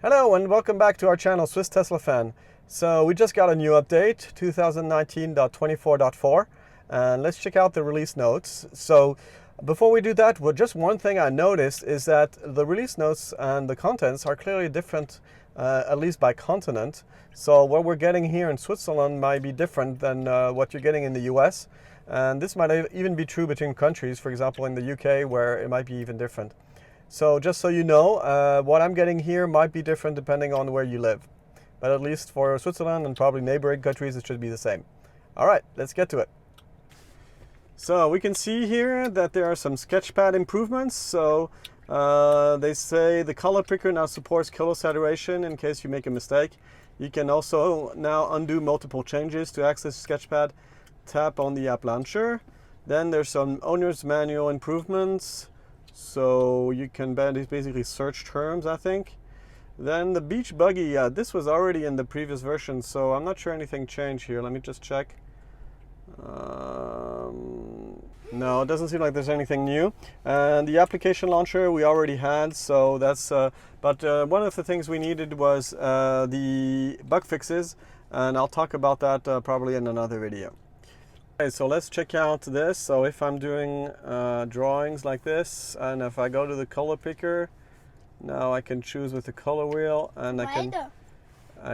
Hello and welcome back to our channel, Swiss Tesla Fan. So we just got a new update, 2019.24.4, and let's check out the release notes. So before we do that, well, just one thing I noticed is that the release notes and the contents are clearly different, at least by continent. So what we're getting here in Switzerland might be different than what you're getting in the US. And this might even be true between countries, for example in the UK, where it might be even different. So just so you know, what I'm getting here might be different depending on where you live. But at least for Switzerland and probably neighboring countries, it should be the same. All right, let's get to it. So we can see here that there are some Sketchpad improvements. So they say the color picker now supports color saturation in case you make a mistake. You can also now undo multiple changes to access Sketchpad. Tap on the app launcher. Then there's some owner's manual improvements. So you can basically search terms, I think. Then the beach buggy, this was already in the previous version, so I'm not sure anything changed here. Let me just check. No, it doesn't seem like there's anything new. And the application launcher we already had, so that's, but one of the things we needed was the bug fixes, and I'll talk about that probably in another video. Okay, so let's check out this. So if I'm doing drawings like this, and if I go to the color picker, now I can choose with the color wheel, and I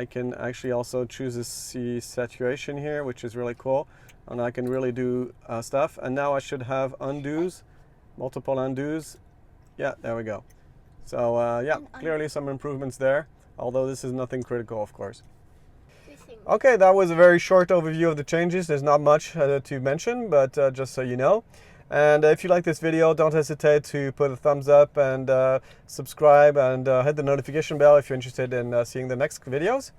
can actually also choose the saturation here, which is really cool, and I can really do stuff. And now I should have undos, multiple undos. Yeah, there we go. So yeah, clearly some improvements there, although this is nothing critical, of course. Okay, that was a very short overview of the changes. There's not much to mention, but just so you know. And if you like this video, don't hesitate to put a thumbs up and subscribe and hit the notification bell if you're interested in seeing the next videos.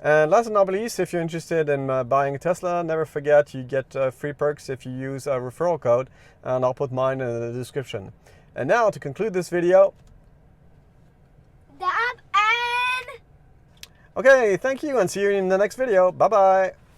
And last but not least, if you're interested in buying a Tesla, never forget you get free perks if you use a referral code, and I'll put mine in the description. And now to conclude this video, the app and okay, thank you and see you in the next video. Bye-bye.